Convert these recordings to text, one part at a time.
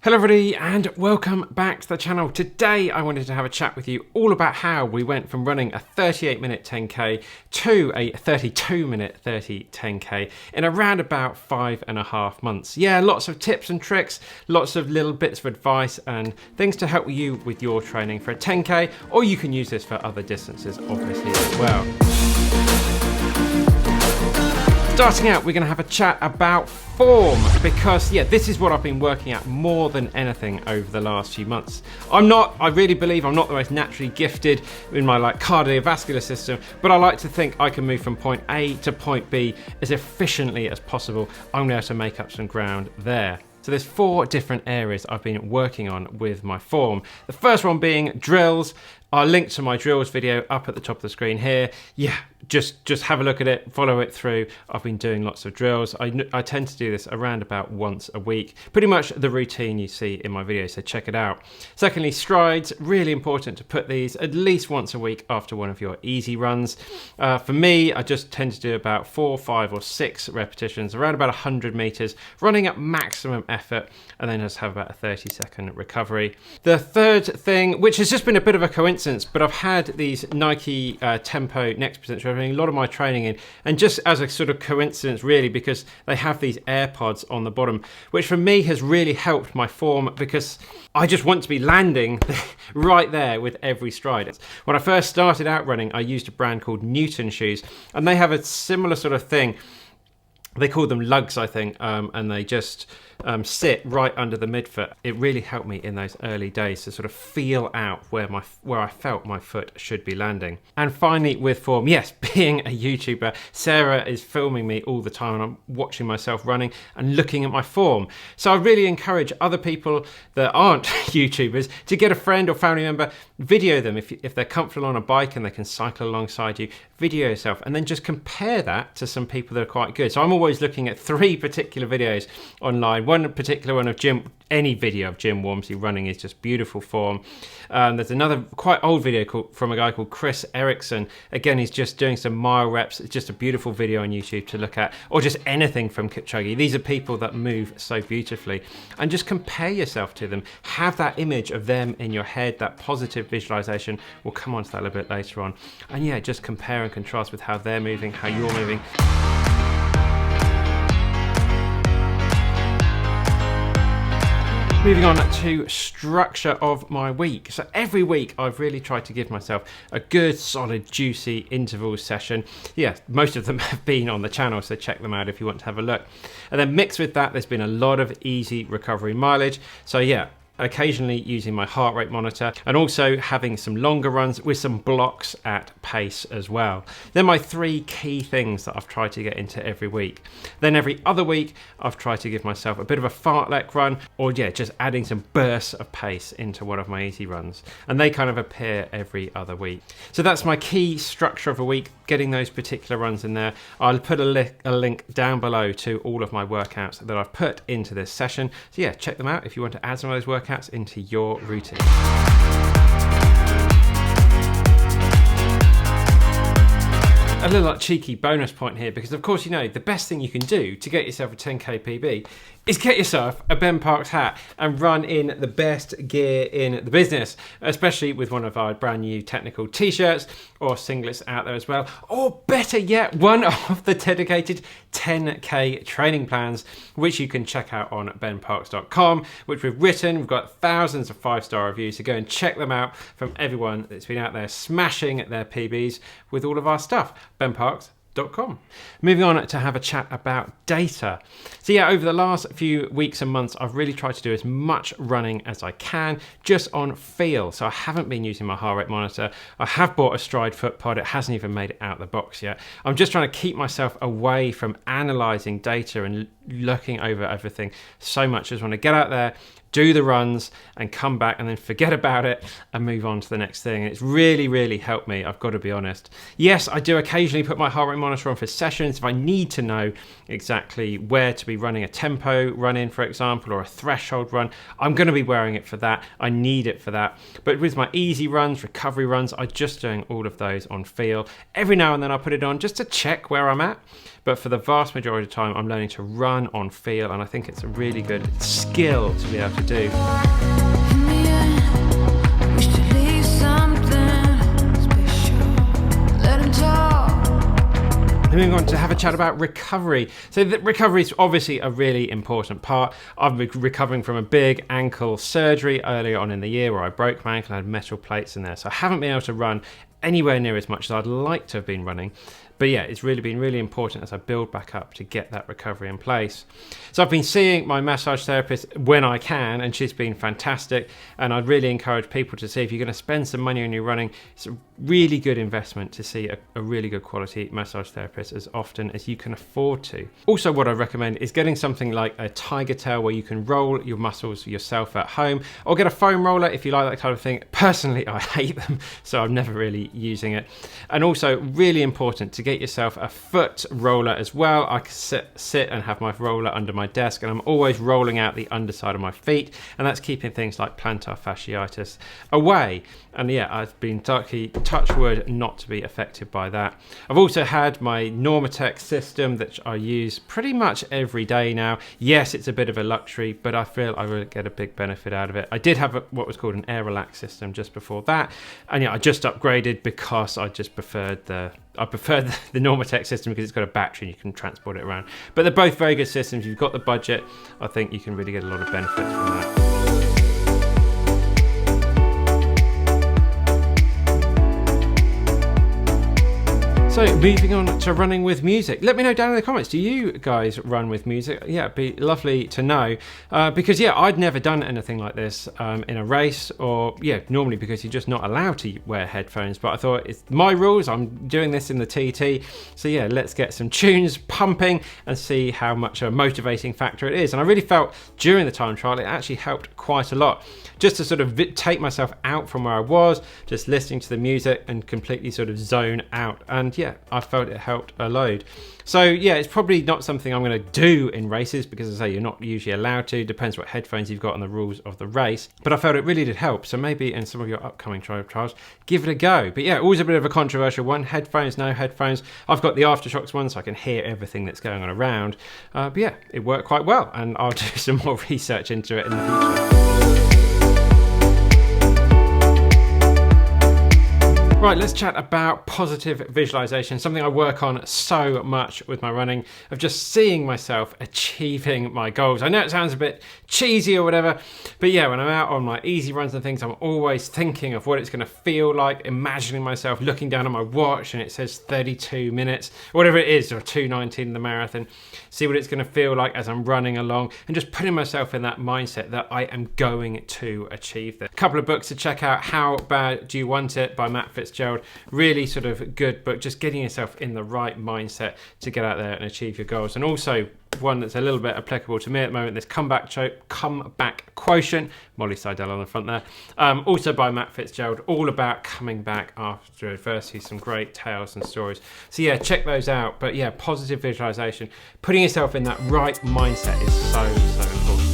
Hello everybody and welcome back to the channel. Today I wanted to have a chat with you all about how we went from running a 38-minute 10k to a 32-minute 10k in around about 5.5 months. Yeah, lots of tips and tricks, lots of little bits of advice and things to help you with your training for a 10k, or you can use this for other distances obviously as well. Starting out, we're going to have a chat about form because, yeah, this is what I've been working at more than anything over the last few months. I really believe I'm not the most naturally gifted in my cardiovascular system, but I like to think I can move from point A to point B as efficiently as possible. I'm going to make up some ground there. So there's 4 different areas I've been working on with my form. The first one being drills. I'll link to my drills video up at the top of the screen here. Yeah, just have a look at it, follow it through. I've been doing lots of drills. I tend to do this around about once a week. Pretty much the routine you see in my video, so check it out. Secondly, strides. Really important to put these at least once a week after one of your easy runs. For me, I just tend to do about 4, 5 or 6 repetitions, around about 100 meters, running at maximum effort, and then just have about a 30-second recovery. The third thing, which has just been a bit of a coincidence, but I've had these Nike Tempo Next Percent, which I've been a lot of my training in, and just as a sort of coincidence really, because they have these AirPods on the bottom, which for me has really helped my form because I just want to be landing right there with every stride. When I first started out running, I used a brand called Newton shoes, and they have a similar sort of thing. They call them lugs, I think, and they just sit right under the midfoot. It really helped me in those early days to sort of feel out where I felt my foot should be landing. And finally, with form, yes, being a YouTuber, Sarah is filming me all the time and I'm watching myself running and looking at my form. So I really encourage other people that aren't YouTubers to get a friend or family member, video them if they're comfortable on a bike and they can cycle alongside you, video yourself and then just compare that to some people that are quite good. So I'm always looking at 3 particular videos online. One particular one of Jim, any video of Jim Wormsley running is just beautiful form. There's another quite old video from a guy called Chris Erickson. Again, he's just doing some mile reps. It's just a beautiful video on YouTube to look at, or just anything from Kipchoge. These are people that move so beautifully, and just compare yourself to them. Have that image of them in your head, that positive visualization. We'll come on to that a little bit later on. And yeah, just compare and contrast with how they're moving, how you're moving. Moving on to structure of my week. So every week I've really tried to give myself a good, solid, juicy interval session. Yeah, most of them have been on the channel, so check them out if you want to have a look. And then mixed with that, there's been a lot of easy recovery mileage. So yeah, occasionally using my heart rate monitor and also having some longer runs with some blocks at pace as well. They're my 3 key things that I've tried to get into every week. Then every other week I've tried to give myself a bit of a fartlek run, or yeah, just adding some bursts of pace into one of my easy runs, and they kind of appear every other week. So that's my key structure of a week, getting those particular runs in there. I'll put a link down below to all of my workouts that I've put into this session. So yeah, check them out if you want to add some of those workouts into your routine. A little cheeky bonus point here, because of course you know the best thing you can do to get yourself a 10k PB is get yourself a Ben Parks hat and run in the best gear in the business, especially with one of our brand new technical t-shirts or singlets out there as well, or better yet, one of the dedicated 10k training plans, which you can check out on benparks.com, which we've written. We've got thousands of 5-star reviews, so go and check them out from everyone that's been out there smashing their PBs with all of our stuff. benparks.com. Moving on to have a chat about data. So yeah, over the last few weeks and months, I've really tried to do as much running as I can just on feel. So I haven't been using my heart rate monitor. I have bought a Stride foot pod. It hasn't even made it out the box yet. I'm just trying to keep myself away from analyzing data and looking over everything so much. I just want to get out there, do the runs and come back and then forget about it and move on to the next thing. And it's really, really helped me, I've got to be honest. Yes, I do occasionally put my heart rate monitor on for sessions if I need to know exactly where to be running a tempo run in, for example, or a threshold run. I'm going to be wearing it for that. I need it for that. But with my easy runs, recovery runs, I'm just doing all of those on feel. Every now and then I'll put it on just to check where I'm at. But for the vast majority of the time, I'm learning to run on feel, and I think it's a really good skill to be able to do. Moving on to have a chat about recovery. So recovery is obviously a really important part. I've been recovering from a big ankle surgery earlier on in the year where I broke my ankle and had metal plates in there. So I haven't been able to run anywhere near as much as I'd like to have been running. But yeah, it's really been really important as I build back up to get that recovery in place. So I've been seeing my massage therapist when I can, and she's been fantastic. And I'd really encourage people to see, if you're going to spend some money on your running, it's a really good investment to see a really good quality massage therapist as often as you can afford to. Also, what I recommend is getting something like a Tiger Tail where you can roll your muscles yourself at home, or get a foam roller if you like that kind of thing. Personally, I hate them, so I'm never really using it. And also really important to get yourself a foot roller as well. I can sit and have my roller under my desk, and I'm always rolling out the underside of my feet, and that's keeping things like plantar fasciitis away. And yeah, I've been lucky, touch wood, not to be affected by that. I've also had my Normatec system that I use pretty much every day now. Yes, it's a bit of a luxury, but I feel I will get a big benefit out of it. I did have what was called an Air Relax system just before that, and yeah, I just upgraded because I just preferred the Normatec system because it's got a battery and you can transport it around. But they're both very good systems. If you've got the budget, I think you can really get a lot of benefits from that. So moving on to running with music. Let me know down in the comments, do you guys run with music? Yeah, it'd be lovely to know. Because yeah, I'd never done anything like this in a race, or yeah, normally because you're just not allowed to wear headphones. But I thought, it's my rules, I'm doing this in the TT. So yeah, let's get some tunes pumping and see how much a motivating factor it is. And I really felt during the time trial, it actually helped quite a lot. Just to sort of take myself out from where I was, just listening to the music and completely sort of zone out. And yeah, I felt it helped a load. So yeah, it's probably not something I'm going to do in races because, as I say, you're not usually allowed to. Depends what headphones you've got and the rules of the race. But I felt it really did help. So maybe in some of your upcoming trials, give it a go. But yeah, always a bit of a controversial one. Headphones, no headphones. I've got the Aftershocks one, so I can hear everything that's going on around. But yeah, it worked quite well, and I'll do some more research into it in the future. Right, let's chat about positive visualization, something I work on so much with my running, of just seeing myself achieving my goals. I know it sounds a bit cheesy or whatever, but yeah, when I'm out on my easy runs and things, I'm always thinking of what it's going to feel like, imagining myself looking down at my watch and it says 32 minutes, or whatever it is, or 2:19 in the marathon, see what it's going to feel like as I'm running along, and just putting myself in that mindset that I am going to achieve this. A couple of books to check out: How Bad Do You Want It by Matt Fitzgerald. Really sort of good book, just getting yourself in the right mindset to get out there and achieve your goals. And also one that's a little bit applicable to me at the moment, this Comeback Quotient, Molly Seidel on the front there, also by Matt Fitzgerald, all about coming back after adversity, some great tales and stories. So yeah, check those out. But yeah, positive visualization, putting yourself in that right mindset is so important.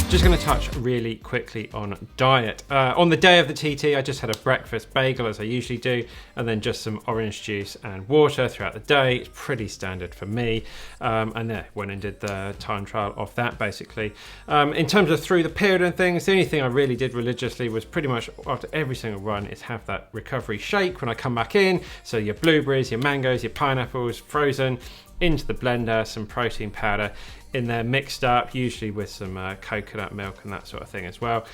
Just going to touch really quickly on diet. On the day of the TT, I just had a breakfast bagel as I usually do, and then just some orange juice and water throughout the day. It's pretty standard for me. And then went and did the time trial of that basically. In terms of through the period and things, the only thing I really did religiously was pretty much after every single run is have that recovery shake when I come back in. So your blueberries, your mangoes, your pineapples, frozen, into the blender, some protein powder in there mixed up, usually with some coconut milk and that sort of thing as well.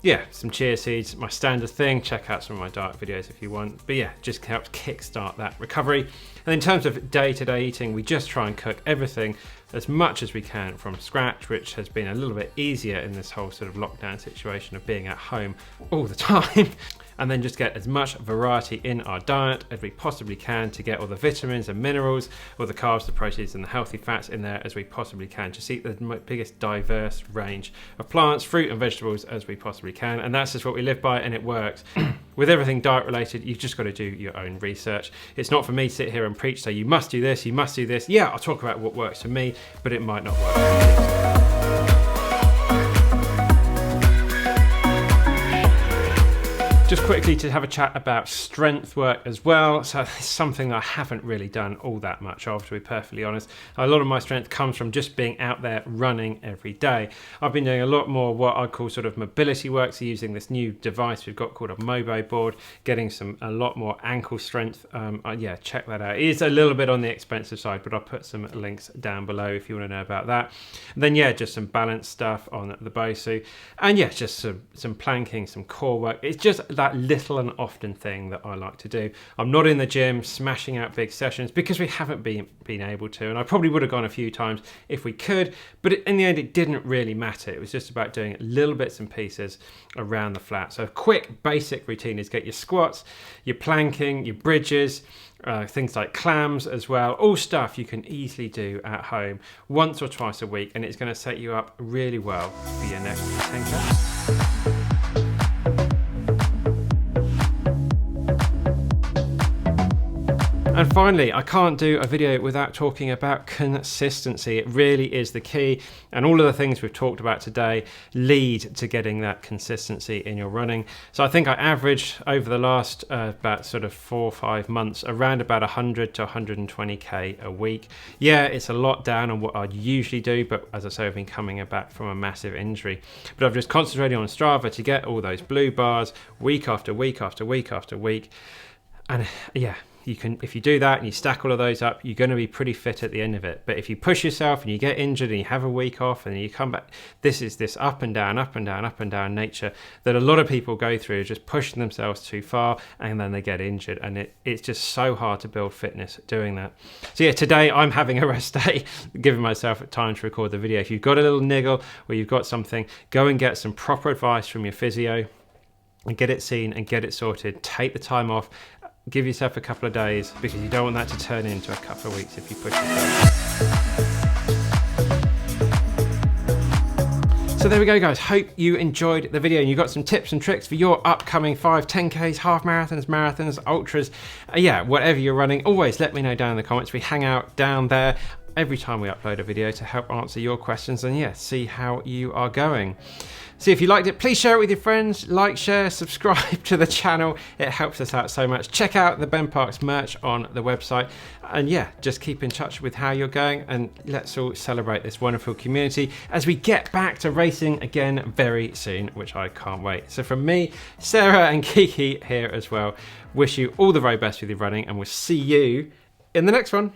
Yeah, some chia seeds, my standard thing. Check out some of my diet videos if you want. But yeah, just helps kickstart that recovery. And in terms of day-to-day eating, we just try and cook everything as much as we can from scratch, which has been a little bit easier in this whole sort of lockdown situation of being at home all the time. And then just get as much variety in our diet as we possibly can to get all the vitamins and minerals, all the carbs, the proteins and the healthy fats in there as we possibly can. Just eat the biggest diverse range of plants, fruit and vegetables as we possibly can. And that's just what we live by, and it works. With everything diet related, you've just got to do your own research. It's not for me to sit here and preach, say you must do this, you must do this. Yeah, I'll talk about what works for me, but it might not work for you. Just quickly to have a chat about strength work as well. So it's something that I haven't really done all that much of, to be perfectly honest. A lot of my strength comes from just being out there running every day. I've been doing a lot more what I call sort of mobility work, so using this new device we've got called a Mobo board, getting a lot more ankle strength. Yeah, check that out. It is a little bit on the expensive side, but I'll put some links down below if you want to know about that. And then yeah, just some balance stuff on the Bosu, and yeah, just some planking, some core work. It's just that little and often thing that I like to do. I'm not in the gym smashing out big sessions because we haven't been able to, and I probably would have gone a few times if we could, but in the end it didn't really matter. It was just about doing little bits and pieces around the flat. So a quick basic routine is get your squats, your planking, your bridges, things like clams as well, all stuff you can easily do at home once or twice a week, and it's going to set you up really well for your next 10K. And finally, I can't do a video without talking about consistency. It really is the key, and all of the things we've talked about today lead to getting that consistency in your running. So I think I averaged over the last about sort of 4 or 5 months around about 100 to 120k a week. Yeah, it's a lot down on what I'd usually do, but as I say, I've been coming back from a massive injury. But I've just concentrated on Strava to get all those blue bars week after week after week after week. And yeah, you can, if you do that and you stack all of those up, you're going to be pretty fit at the end of it. But if you push yourself and you get injured and you have a week off and you come back, this is this up and down, up and down, up and down nature that a lot of people go through, just pushing themselves too far, and then they get injured. And it's just so hard to build fitness doing that. So yeah, today I'm having a rest day, giving myself time to record the video. If you've got a little niggle or you've got something, go and get some proper advice from your physio and get it seen and get it sorted. Take the time off. Give yourself a couple of days, because you don't want that to turn into a couple of weeks if you push yourself. So there we go, guys. Hope you enjoyed the video and you got some tips and tricks for your upcoming 5, 10Ks, half marathons, ultras. Yeah, whatever you're running, always let me know down in the comments. We hang out down there every time we upload a video to help answer your questions and yeah, see how you are going. So if you liked it, please share it with your friends, like, share, subscribe to the channel. It helps us out so much. Check out the Ben Parks merch on the website. And yeah, just keep in touch with how you're going, and let's all celebrate this wonderful community as we get back to racing again very soon, which I can't wait. So from me, Sarah and Kiki here as well, wish you all the very best with your running, and we'll see you in the next one.